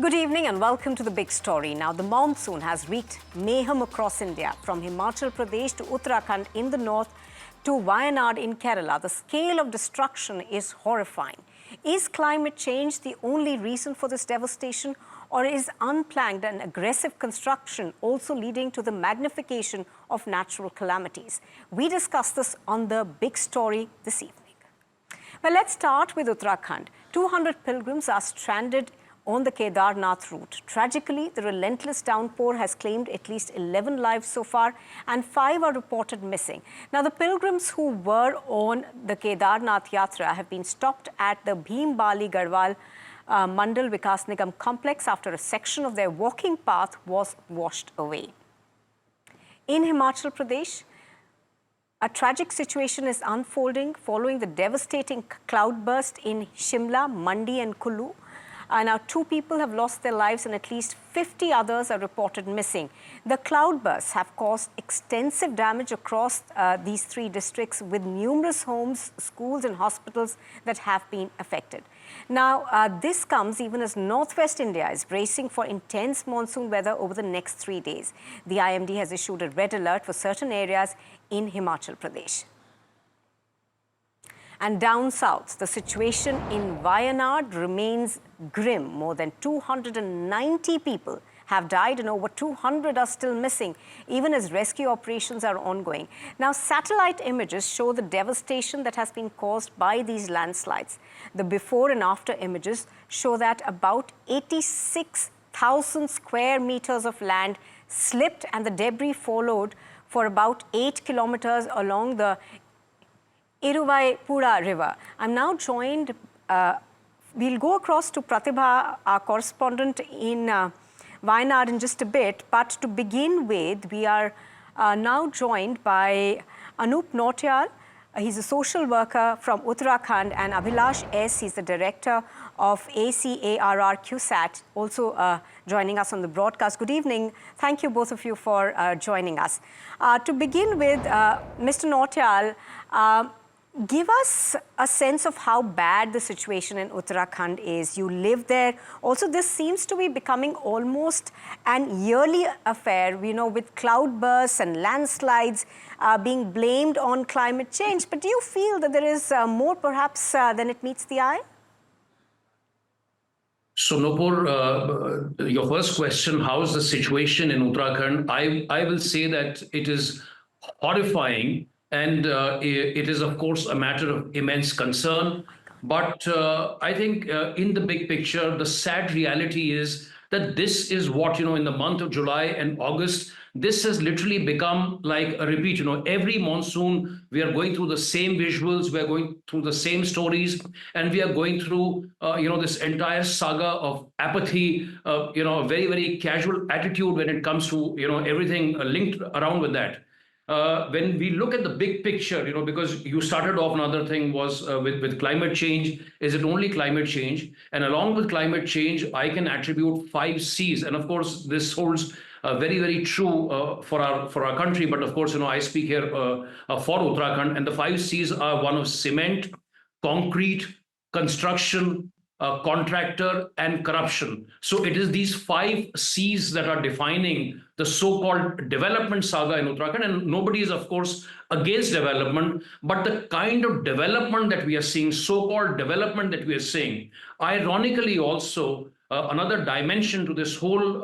Good evening and welcome to the big story. Now, the monsoon has wreaked mayhem across India, from Himachal Pradesh to Uttarakhand in the north to Wayanad in Kerala. The scale of destruction is horrifying. Is climate change the only reason for this devastation, or is unplanned and aggressive construction also leading to the magnification of natural calamities? We discuss this on the big story this evening. Well, let's start with Uttarakhand. 200 pilgrims are stranded on the Kedarnath route. Tragically, the relentless downpour has claimed at least 11 lives so far, and 5 are reported missing. Now, the pilgrims who were on the Kedarnath Yatra have been stopped at the Bhim Bali Garhwal Mandal Vikas Nigam complex after a section of their walking path was washed away. In Himachal Pradesh, a tragic situation is unfolding following the devastating cloudburst in Shimla, Mandi and Kullu. Now, 2 people have lost their lives and at least 50 others are reported missing. The cloudbursts have caused extensive damage across these 3 districts, with numerous homes, schools and hospitals that have been affected. Now, this comes even as northwest India is bracing for intense monsoon weather over the next 3 days. The IMD has issued a red alert for certain areas in Himachal Pradesh. And down south, the situation in Wayanad remains grim. More than 290 people have died and over 200 are still missing, even as rescue operations are ongoing. Now, satellite images show the devastation that has been caused by these landslides. The before and after images show that about 86,000 square meters of land slipped and the debris followed for about 8 kilometers along the Iruvai-Pura River. I'm now joined, we'll go across to Pratibha, our correspondent in Wayanad in just a bit. But to begin with, we are now joined by Anoop Nautiyal. He's a social worker from Uttarakhand, and Abhilash S. He's the director of ACARR-CUSAT, also joining us on the broadcast. Good evening. Thank you, both of you, for joining us. To begin with, Mr. Nautiyal, give us a sense of how bad the situation in Uttarakhand is. You live there. Also, this seems to be becoming almost an yearly affair, you know, with cloudbursts and landslides being blamed on climate change. But do you feel that there is more perhaps than it meets the eye? So, Nupur, your first question, how is the situation in Uttarakhand? I will say that it is horrifying. And it is, of course, a matter of immense concern. But I think in the big picture, the sad reality is that this is what, in the month of July and August, this has literally become like a repeat. Every monsoon, we are going through the same visuals, we are going through the same stories, and we are going through, this entire saga of apathy, a very, very casual attitude when it comes to, everything linked around with that. When we look at the big picture, because you started off, another thing was with climate change. Is it only climate change? And along with climate change, I can attribute 5 C's. And of course, this holds very, very true for our country. But of course, I speak here for Uttarakhand. And the 5 C's are one of cement, concrete, construction, contractor, and corruption. So it is these 5 C's that are defining the so-called development saga in Uttarakhand. And nobody is, of course, against development, but the kind of development that we are seeing, so-called development that we are seeing, ironically also, another dimension to this whole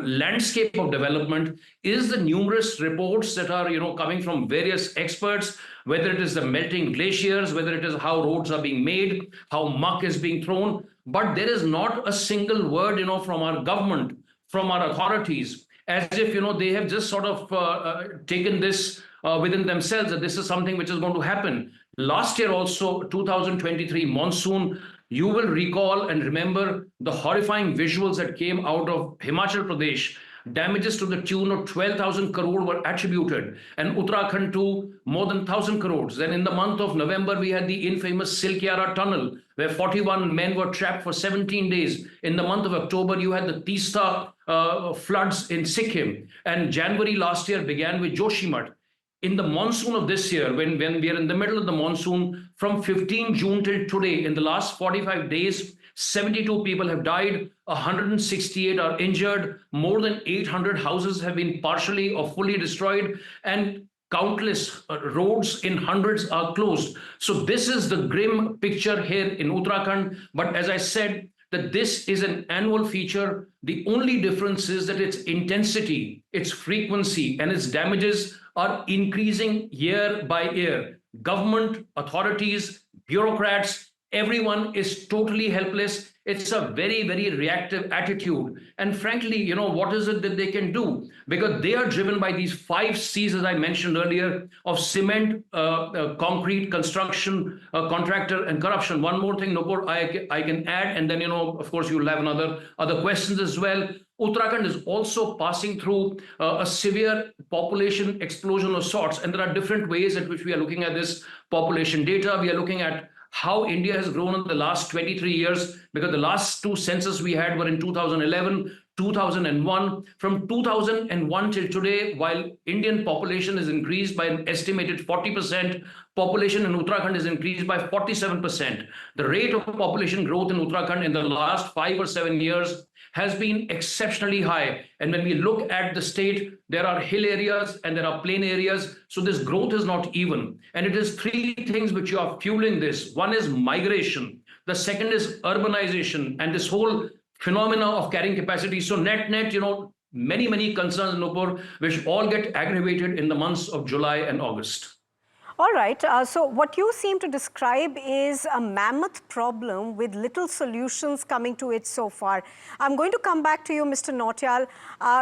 landscape of development is the numerous reports that are, coming from various experts, whether it is the melting glaciers, whether it is how roads are being made, how muck is being thrown. But there is not a single word, from our government, from our authorities, as if, they have just sort of taken this within themselves, that this is something which is going to happen. Last year also, 2023 monsoon, you will recall and remember the horrifying visuals that came out of Himachal Pradesh. Damages to the tune of 12,000 crore were attributed, and Uttarakhand to more than 1,000 crores. Then in the month of November, we had the infamous Silkyara tunnel, where 41 men were trapped for 17 days. In the month of October, you had the Tista floods in Sikkim. And January last year began with Joshimath. In the monsoon of this year, when we are in the middle of the monsoon, from 15 June till today, in the last 45 days, 72 people have died, 168 are injured, more than 800 houses have been partially or fully destroyed, and countless roads in hundreds are closed. So this is the grim picture here in Uttarakhand. But as I said, that this is an annual feature. The only difference is that its intensity, its frequency, and its damages are increasing year by year. Government, authorities, bureaucrats, everyone is totally helpless. It's a very, very reactive attitude. And frankly, what is it that they can do? Because they are driven by these 5 C's, as I mentioned earlier, of cement, concrete, construction, contractor, and corruption. One more thing, Nupur, I can add, and then, of course, you'll have other questions as well. Uttarakhand is also passing through a severe population explosion of sorts, and there are different ways at which we are looking at this population data. We are looking at how India has grown in the last 23 years, because the last 2 census we had were in 2011, 2001. From 2001 till today, while Indian population has increased by an estimated 40%, population in Uttarakhand has increased by 47%. The rate of population growth in Uttarakhand in the last 5 or 7 years has been exceptionally high. And when we look at the state, there are hill areas and there are plain areas. So this growth is not even. And it is 3 things which are fueling this. One is migration. The second is urbanization and this whole phenomena of carrying capacity. So net, many, many concerns, Nupur, which all get aggravated in the months of July and August. All right. So what you seem to describe is a mammoth problem with little solutions coming to it so far. I'm going to come back to you, Mr. Nautiyal.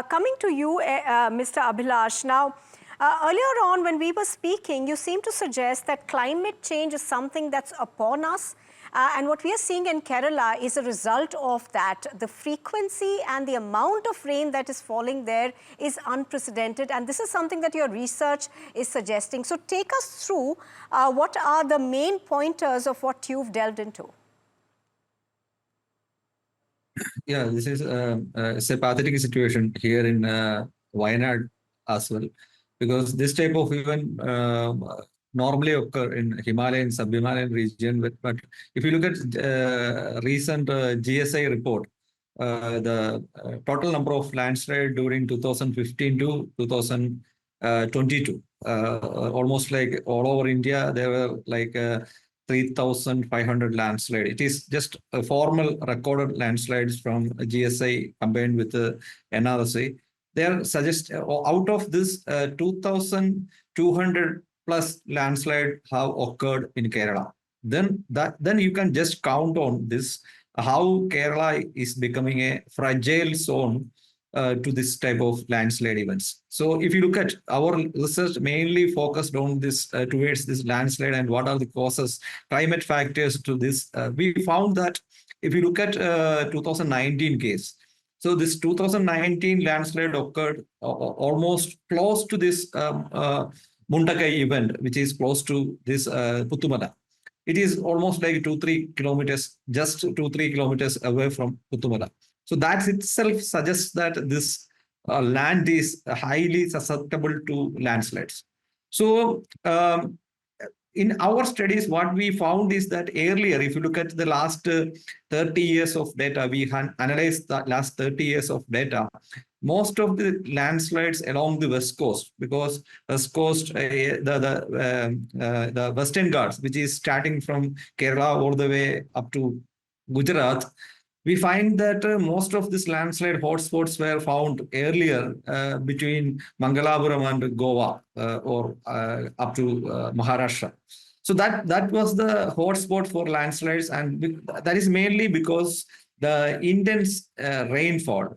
Coming to you, Mr. Abhilash. Now, earlier on when we were speaking, you seem to suggest that climate change is something that's upon us. And what we are seeing in Kerala is a result of that. The frequency and the amount of rain that is falling there is unprecedented. And this is something that your research is suggesting. So take us through what are the main pointers of what you've delved into? Yeah, this is it's a pathetic situation here in Wayanad as well, because this type of event normally occur in Himalayan, sub-Himalayan region. But if you look at recent GSI report, the total number of landslides during 2015 to 2022, almost like all over India, there were like 3,500 landslides. It is just a formal recorded landslides from GSI combined with the NRSA. They are out of this 2,200 plus landslide have occurred in Kerala. Then you can just count on this, how Kerala is becoming a fragile zone to this type of landslide events. So if you look at our research, mainly focused on this towards this landslide and what are the causes, climate factors to this, we found that if you look at 2019 case, so this 2019 landslide occurred almost close to this Mundakai event, which is close to this Puttumala. It is almost like 2-3 kilometers, just 2-3 kilometers away from Puttumala. So that itself suggests that this land is highly susceptible to landslides. So in our studies, what we found is that earlier, if you look at the last 30 years of data, we analyzed the last 30 years of data. Most of the landslides along the west coast, because west coast, the Western Ghats, which is starting from Kerala all the way up to Gujarat, we find that most of these landslide hotspots were found earlier between Mangalapuram and Goa or up to Maharashtra. So that was the hotspot for landslides, and that is mainly because the intense rainfall,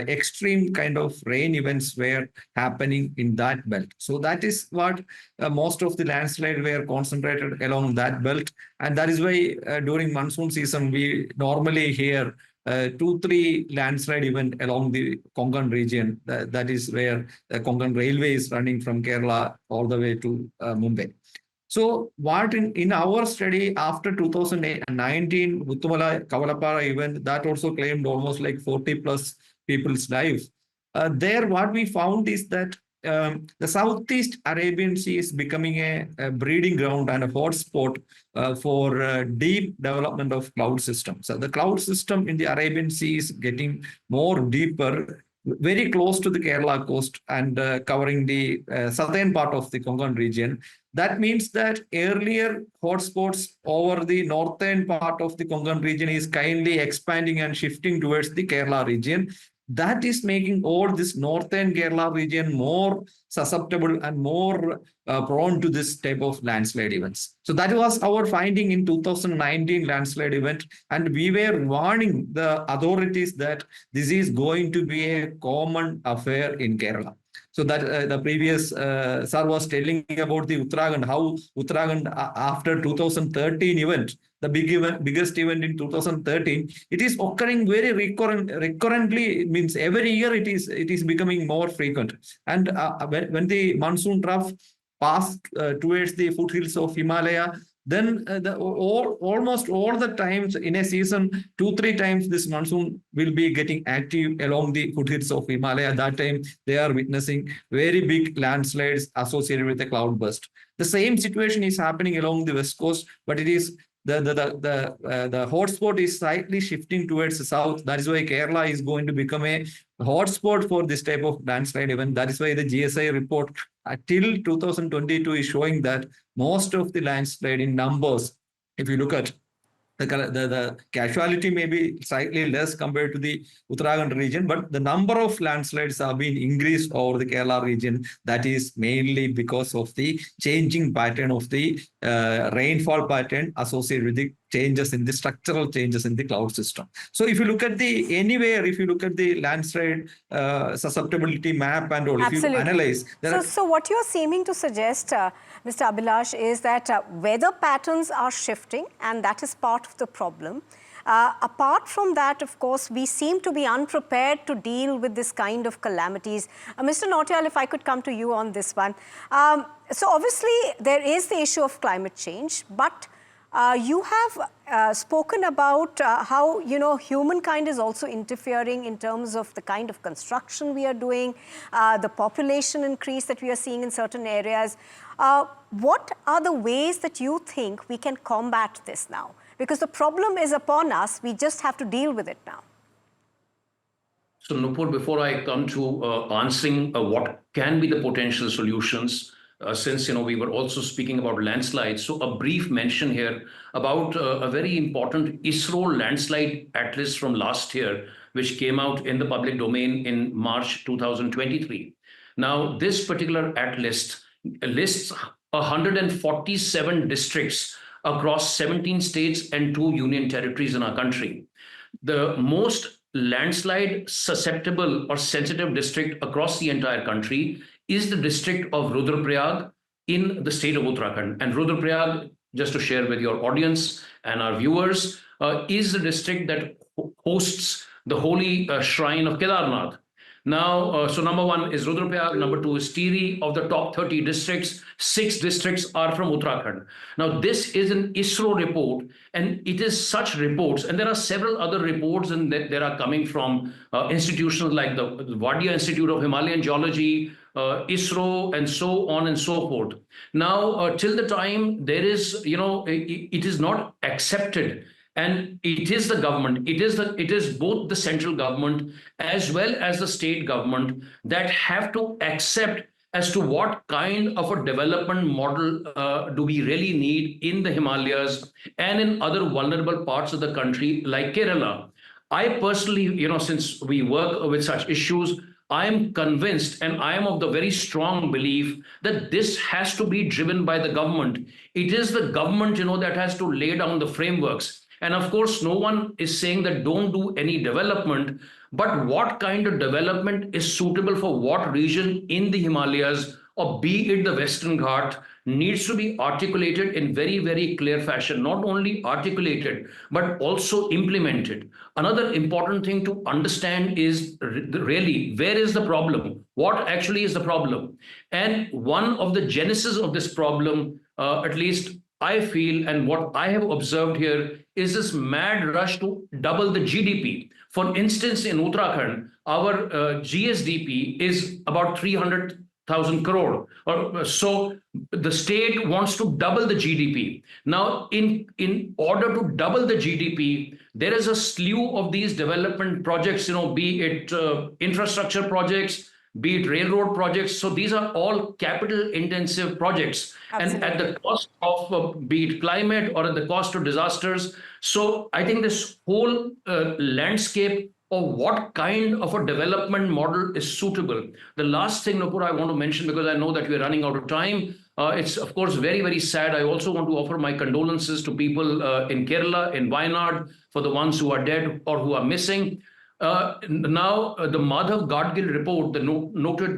extreme kind of rain events were happening in that belt. So that is what most of the landslides were concentrated along that belt. And that is why during monsoon season, we normally hear 2-3 landslide event along the Konkan region. That is where the Konkan Railway is running from Kerala all the way to Mumbai. So what in our study after 2019 Puttumala Kavalapara event, that also claimed almost like 40 plus people's lives. There what we found is that the Southeast Arabian Sea is becoming a breeding ground and a hotspot for deep development of cloud systems. So the cloud system in the Arabian Sea is getting more deeper, very close to the Kerala coast and covering the southern part of the Konkan region. That means that earlier hotspots over the northern part of the Konkan region is kindly expanding and shifting towards the Kerala region. That is making all this northern Kerala region more susceptible and more prone to this type of landslide events. So that was our finding in 2019 landslide event. And we were warning the authorities that this is going to be a common affair in Kerala. So that the previous sir was telling about the Uttarakhand, how Uttarakhand after 2013 event, the biggest event in 2013, it is occurring very recurrently. Means every year it is becoming more frequent. And when the monsoon trough passed towards the foothills of Himalaya, then almost all the times in a season, 2-3 times this monsoon will be getting active along the foothills of Himalaya. That time they are witnessing very big landslides associated with the cloudburst. The same situation is happening along the west coast, but it is the hotspot is slightly shifting towards the south. That is why Kerala is going to become a hotspot for this type of landslide event. That is why the GSI report till 2022 is showing that most of the landslide in numbers, if you look at the casualty may be slightly less compared to the Uttarakhand region, but the number of landslides have been increased over the Kerala region. That is mainly because of the changing pattern of the rainfall pattern associated with the changes in the structural changes in the cloud system. So if you look at if you look at the landslide susceptibility map and all, Absolutely. if you analyze. So what you're seeming to suggest, Mr. Abhilash, is that weather patterns are shifting, and that is part of the problem. Apart from that, of course, we seem to be unprepared to deal with this kind of calamities. Mr. Nautiyal, if I could come to you on this one. So obviously, there is the issue of climate change, but you have spoken about how, humankind is also interfering in terms of the kind of construction we are doing, the population increase that we are seeing in certain areas. What are the ways that you think we can combat this now? Because the problem is upon us, we just have to deal with it now. So Nupur, before I come to answering what can be the potential solutions, since we were also speaking about landslides, so a brief mention here about a very important ISRO landslide atlas from last year, which came out in the public domain in March 2023. Now, this particular atlas lists 147 districts across 17 states and 2 union territories in our country. The most landslide susceptible or sensitive district across the entire country is the district of Rudraprayag in the state of Uttarakhand. And Rudraprayag, just to share with your audience and our viewers, is the district that hosts the holy shrine of Kedarnath. Now, so number 1 is Rudraprayag, number 2 is Tiri. Of the top 30 districts, 6 districts are from Uttarakhand. Now, this is an ISRO report, and it is such reports, and there are several other reports and that are coming from institutions like the Wadia Institute of Himalayan Geology, ISRO, and so on and so forth. Now, till the time there is, it is not accepted. And it is the government, it is both the central government as well as the state government that have to accept as to what kind of a development model do we really need in the Himalayas and in other vulnerable parts of the country like Kerala. I personally, since we work with such issues, I am convinced and I am of the very strong belief that this has to be driven by the government. It is the government, that has to lay down the frameworks. And of course, no one is saying that don't do any development, but what kind of development is suitable for what region in the Himalayas, or be it the Western Ghat, needs to be articulated in very, very clear fashion. Not only articulated, but also implemented. Another important thing to understand is really, where is the problem? What actually is the problem? And one of the genesis of this problem, at least I feel, and what I have observed here, is this mad rush to double the GDP. For instance, in Uttarakhand, our GSDP is about 300 thousand crore, or so the state wants to double the GDP. Now, in order to double the GDP, there is a slew of these development projects, be it infrastructure projects, be it railroad projects. So these are all capital intensive projects. Absolutely. And at the cost of be it climate or at the cost of disasters. So I think this whole landscape of what kind of a development model is suitable. The last thing, Nupur, I want to mention, because I know that we're running out of time. It's, of course, very, very sad. I also want to offer my condolences to people in Kerala, in Wayanad, for the ones who are dead or who are missing. Now, the Madhav Gadgil report, the noted,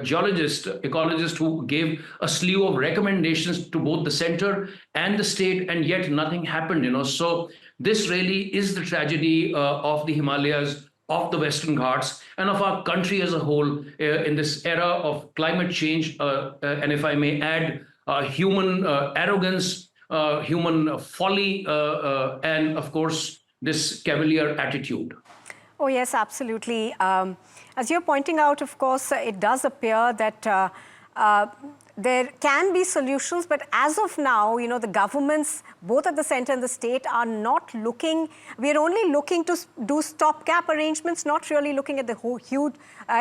geologist, ecologist, who gave a slew of recommendations to both the center and the state, and yet nothing happened. So this really is the tragedy of the Himalayas, of the Western Ghats, and of our country as a whole in this era of climate change. And if I may add, human arrogance, human folly, and of course, this cavalier attitude. Oh, yes, absolutely. As you're pointing out, of course, it does appear that there can be solutions, but as of now, the governments, both at the center and the state, are not looking. We're only looking to do stopgap arrangements, not really looking at the whole huge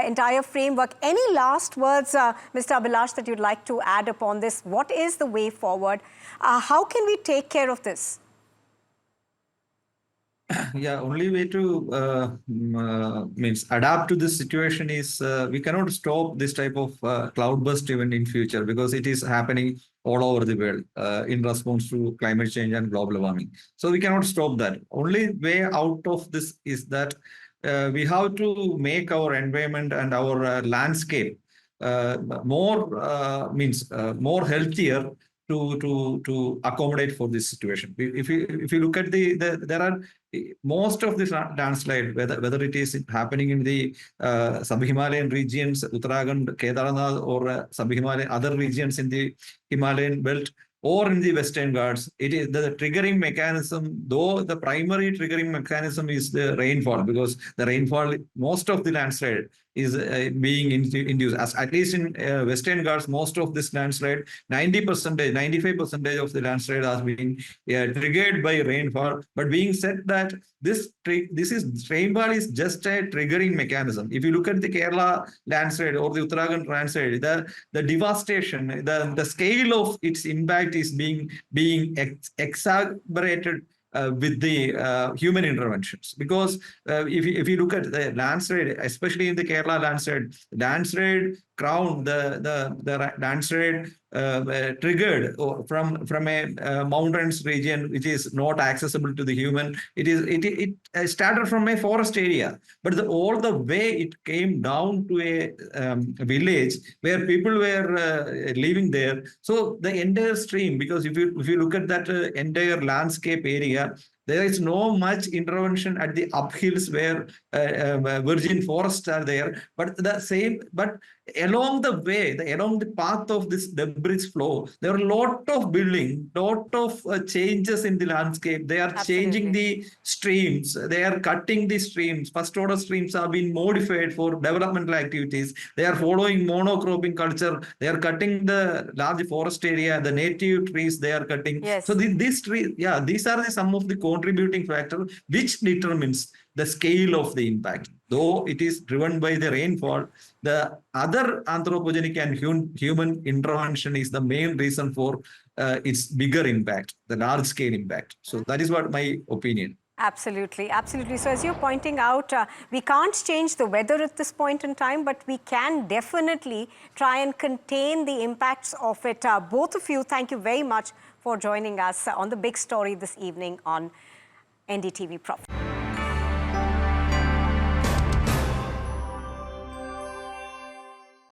entire framework. Any last words, Mr. Abhilash, that you'd like to add upon this? What is the way forward? How can we take care of this? Yeah, only way to means adapt to this situation is we cannot stop this type of cloudburst even in future, because it is happening all over the world in response to climate change and global warming. So we cannot stop that. Only way out of this is that we have to make our environment and our landscape more healthier to accommodate for this situation. If you look at there are most of this landslide, whether it is happening in the sub-Himalayan regions, Uttarakhand, Kedarnath, or sub-Himalayan other regions in the Himalayan belt, or in the Western Ghats, it is the triggering mechanism, though the primary triggering mechanism is the rainfall, because the rainfall, most of the landslide is being induced, as at least in Western Ghats, most of this landslide, 90%, 95% of the landslide has been triggered by rainfall. But being said that, rainfall is just a triggering mechanism. If you look at the Kerala landslide or the Uttarakhand landslide, the devastation, the scale of its impact is being exacerbated with the human interventions. Because if you look at the landslide, especially in the Kerala landslide crown, the landslide triggered from a mountains region which is not accessible to the human. It started from a forest area, but all the way it came down to a village where people were living there. So the entire stream, because if you look at that entire landscape area, there is no much intervention at the uphills where virgin forests are there, but along the way, along the path of this debris flow, there are a lot of building, lot of changes in the landscape. They are changing the streams. They are cutting the streams. First order streams have been modified for developmental activities. They are following monocropping culture. They are cutting the large forest area, the native trees they are cutting. Yes. So these are some of the contributing factors which determines the scale of the impact. Though it is driven by the rainfall, the other anthropogenic and human intervention is the main reason for its bigger impact, the large scale impact. So that is what my opinion. Absolutely, absolutely. So as you're pointing out, we can't change the weather at this point in time, but we can definitely try and contain the impacts of it. Both of you, thank you very much for joining us on The Big Story this evening on NDTV Profit.